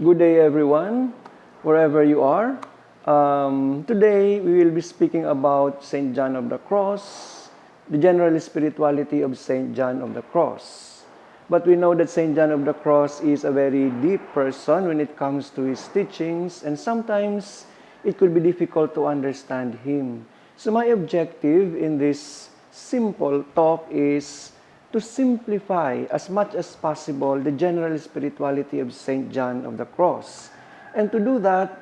Good day, everyone, wherever you are. Today, we will be speaking about St. John of the Cross, the general spirituality of St. John of the Cross. But we know that St. John of the Cross is a very deep person when it comes to his teachings, and sometimes it could be difficult to understand him. So my objective in this simple talk is to simplify as much as possible the general spirituality of St. John of the Cross. And to do that,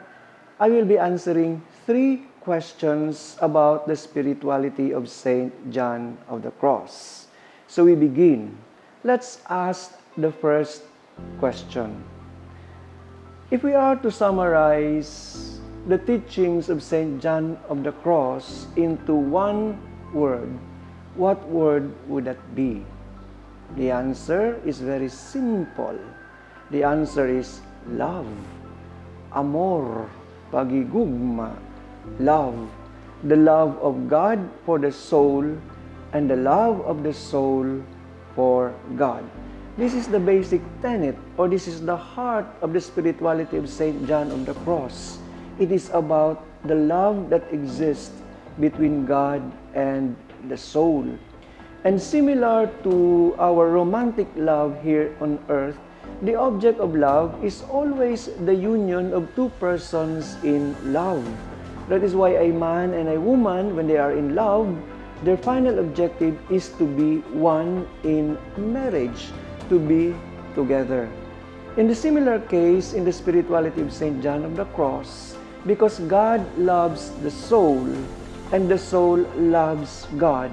I will be answering 3 questions about the spirituality of St. John of the Cross. So we begin. Let's ask the first question. If we are to summarize the teachings of St. John of the Cross into one word, what word would that be? The answer is very simple. The answer is love. Amor, pagigugma, love. The love of God for the soul and the love of the soul for God. This is the basic tenet, or this is the heart of the spirituality of St. John of the Cross. It is about the love that exists between God and the soul. And similar to our romantic love here on earth, the object of love is always the union of 2 persons in love. That is why a man and a woman, when they are in love, their final objective is to be one in marriage, to be together. In the similar case, in the spirituality of St. John of the Cross, because God loves the soul and the soul loves God,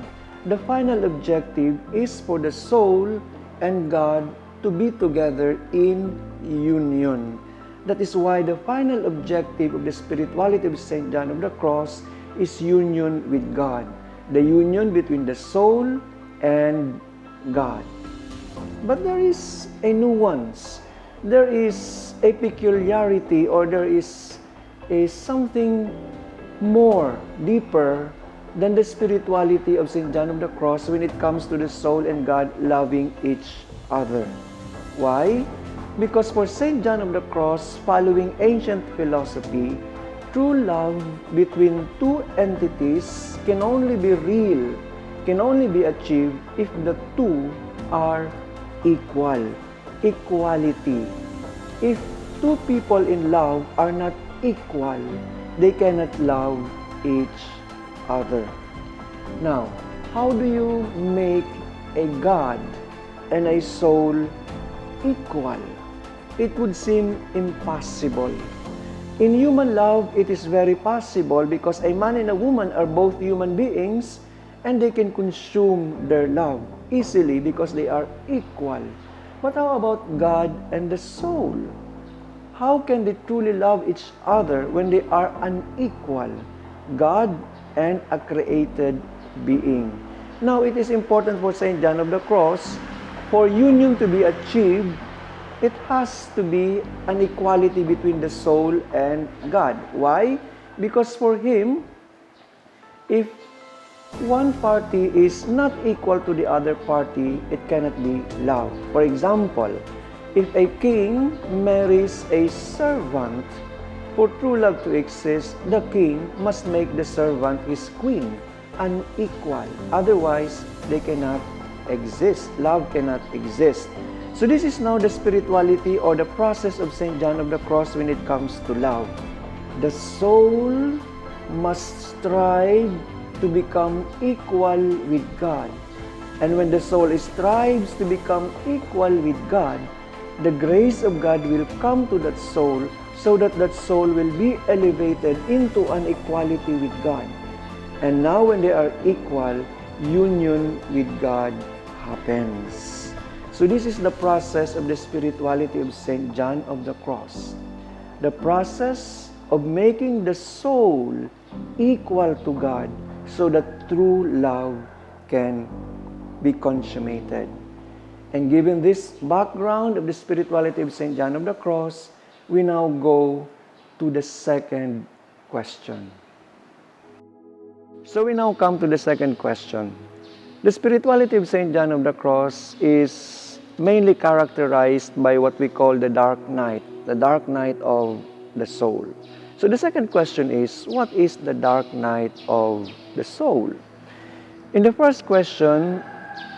the final objective is for the soul and God to be together in union. That is why the final objective of the spirituality of St. John of the Cross is union with God, the union between the soul and God. But there is a nuance, there is a peculiarity, or there is something more, deeper, than the spirituality of St. John of the Cross when it comes to the soul and God loving each other. Why? Because for St. John of the Cross, following ancient philosophy, true love between 2 entities can only be real, can only be achieved if the 2 are equal. Equality. If 2 people in love are not equal, they cannot love each other. Now, how do you make a God and a soul equal? It would seem impossible. In human love, it is very possible because a man and a woman are both human beings and they can consume their love easily because they are equal. But how about God and the soul? How can they truly love each other when they are unequal? God and a created being. Now, it is important for St. John of the Cross, for union to be achieved, it has to be an equality between the soul and God. Why? Because for him, if one party is not equal to the other party, it cannot be love. For example, if a king marries a servant, for true love to exist, the king must make the servant his queen, unequal. Otherwise, they cannot exist. Love cannot exist. So this is now the spirituality or the process of St. John of the Cross when it comes to love. The soul must strive to become equal with God. And when the soul strives to become equal with God, the grace of God will come to that soul so that that soul will be elevated into an equality with God. And now when they are equal, union with God happens. So this is the process of the spirituality of St. John of the Cross. The process of making the soul equal to God so that true love can be consummated. And given this background of the spirituality of St. John of the Cross, we now go to the second question. So we now come to the second question. The spirituality of St. John of the Cross is mainly characterized by what we call the dark night of the soul. So the second question is, what is the dark night of the soul? In the first question,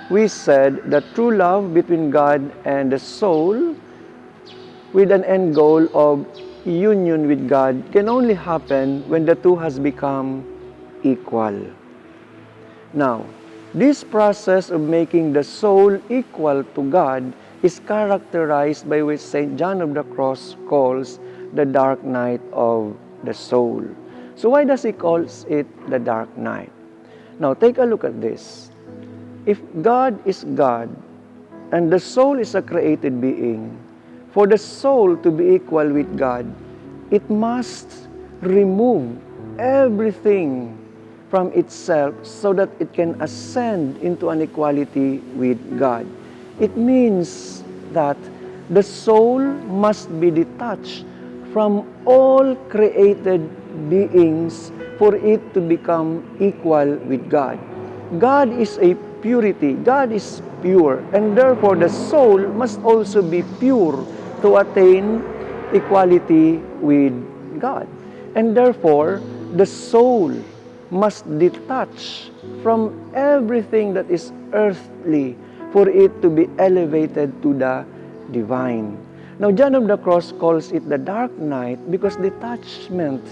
we said that true love between God and the soul with an end goal of union with God can only happen when the two has become equal. Now, this process of making the soul equal to God is characterized by what St. John of the Cross calls the dark night of the soul. So why does he call it the dark night? Now, take a look at this. If God is God and the soul is a created being, for the soul to be equal with God, it must remove everything from itself so that it can ascend into an equality with God. It means that the soul must be detached from all created beings for it to become equal with God. God is a purity. God is pure. And therefore, the soul must also be pure to attain equality with God. And therefore, the soul must detach from everything that is earthly for it to be elevated to the divine. Now, John of the Cross calls it the dark night because detachment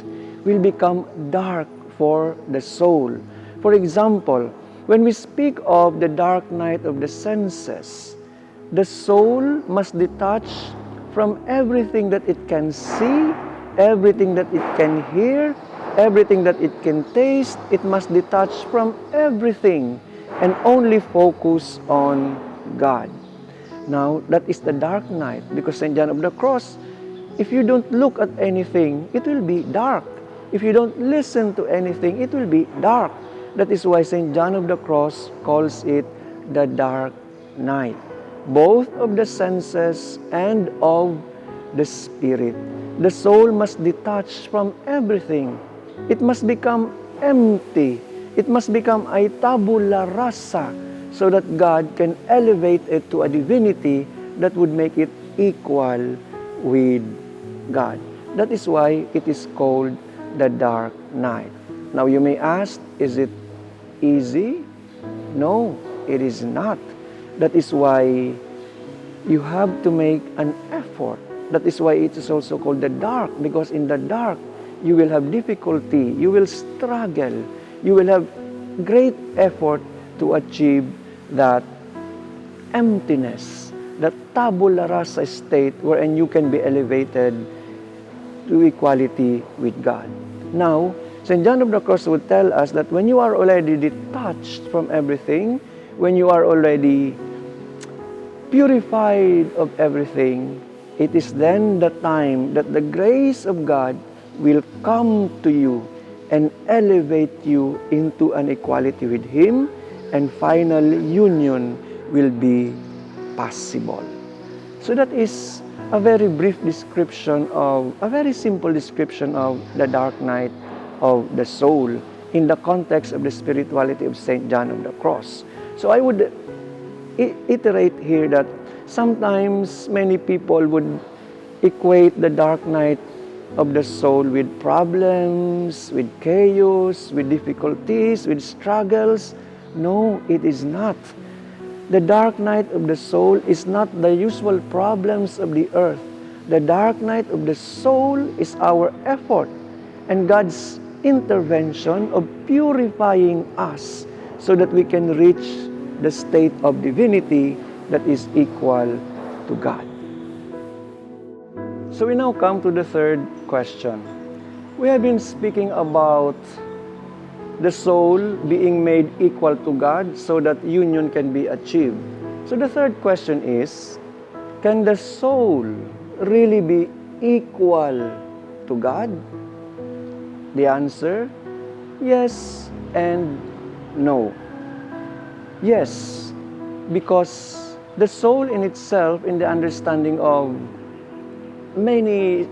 will become dark for the soul. For example, when we speak of the dark night of the senses, the soul must detach from everything that it can see, everything that it can hear, everything that it can taste. It must detach from everything and only focus on God. Now, that is the dark night because St. John of the Cross, if you don't look at anything, it will be dark. If you don't listen to anything, it will be dark. That is why St. John of the Cross calls it the dark night, both of the senses and of the spirit. The soul must detach from everything. It must become empty. It must become a tabula rasa so that God can elevate it to a divinity that would make it equal with God. That is why it is called the dark night. Now you may ask, is it easy? No, it is not. That is why you have to make an effort. That is why it is also called the dark, because in the dark, you will have difficulty, you will struggle, you will have great effort to achieve that emptiness, that tabula rasa state wherein you can be elevated to equality with God. Now, St. John of the Cross would tell us that when you are already detached from everything, when you are already purified of everything, it is then the time that the grace of God will come to you and elevate you into an equality with Him, and final union will be possible. So that is a very brief description of, a very simple description of the dark night of the soul in the context of the spirituality of St. John of the Cross. So I would iterate here that sometimes many people would equate the dark night of the soul with problems, with chaos, with difficulties, with struggles. No, it is not. The dark night of the soul is not the usual problems of the earth. The dark night of the soul is our effort and God's intervention of purifying us so that we can reach the state of divinity that is equal to God. So we now come to the third question. We have been speaking about the soul being made equal to God so that union can be achieved. So the third question is, can the soul really be equal to God? The answer, yes and no. Yes, because the soul in itself, in the understanding of many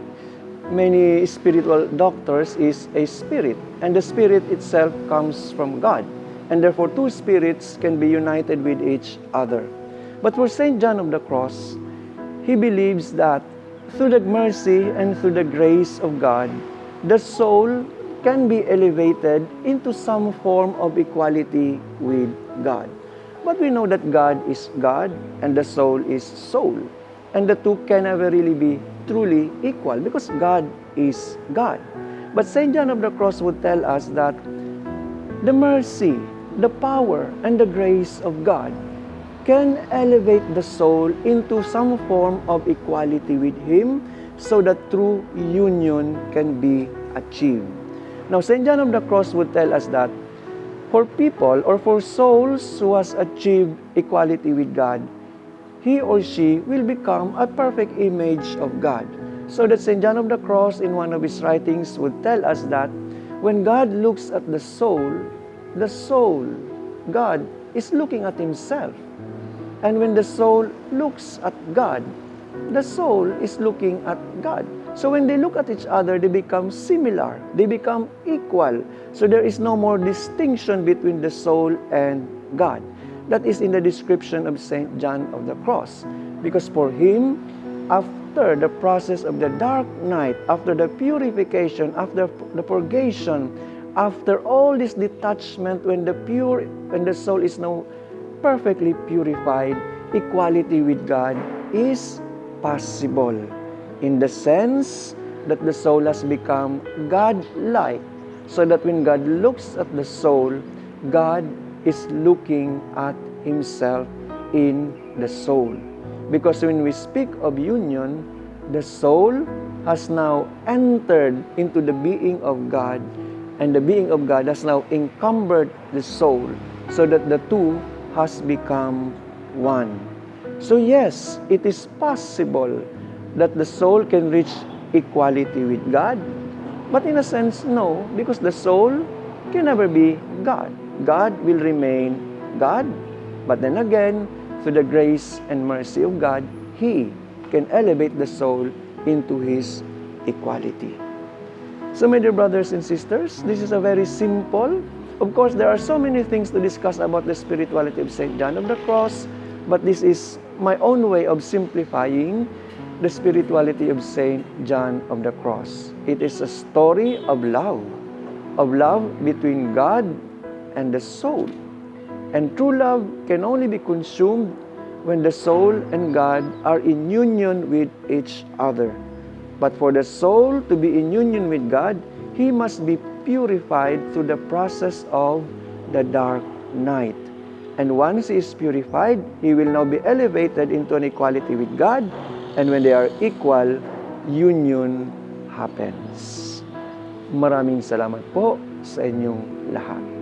spiritual doctors, is a spirit, and the spirit itself comes from God, and therefore two spirits can be united with each other. But for Saint John of the Cross, he believes that through the mercy and through the grace of God, the soul can be elevated into some form of equality with God. But we know that God is God and the soul is soul, and the two can never really be truly equal because God is God. But Saint John of the Cross would tell us that the mercy, the power, and the grace of God can elevate the soul into some form of equality with Him so that true union can be achieved. Now, Saint John of the Cross would tell us that for people or for souls who has achieved equality with God, he or she will become a perfect image of God. So that St. John of the Cross in one of his writings would tell us that when God looks at the soul, God is looking at himself. And when the soul looks at God, the soul is looking at God. So when they look at each other, they become similar. They become equal. So there is no more distinction between the soul and God. That is in the description of St. John of the Cross. Because for him, after the process of the dark night, after the purification, after the purgation, after all this detachment, when the soul is now perfectly purified, equality with God is possible. In the sense that the soul has become God-like, so that when God looks at the soul, God is looking at himself in the soul. Because when we speak of union, the soul has now entered into the being of God, and the being of God has now encumbered the soul, so that the two has become one. So yes, it is possible that the soul can reach equality with God, but in a sense, no, because the soul can never be God. God will remain God, but then again, through the grace and mercy of God, He can elevate the soul into His equality. So, my dear brothers and sisters, this is a very simple. Of course, there are so many things to discuss about the spirituality of St. John of the Cross, but this is my own way of simplifying the spirituality of St. John of the Cross. It is a story of love between God and the soul. And true love can only be consumed when the soul and God are in union with each other. But for the soul to be in union with God, he must be purified through the process of the dark night. And once he is purified, he will now be elevated into an equality with God. And when they are equal, union happens. Maraming salamat po sa inyong lahat.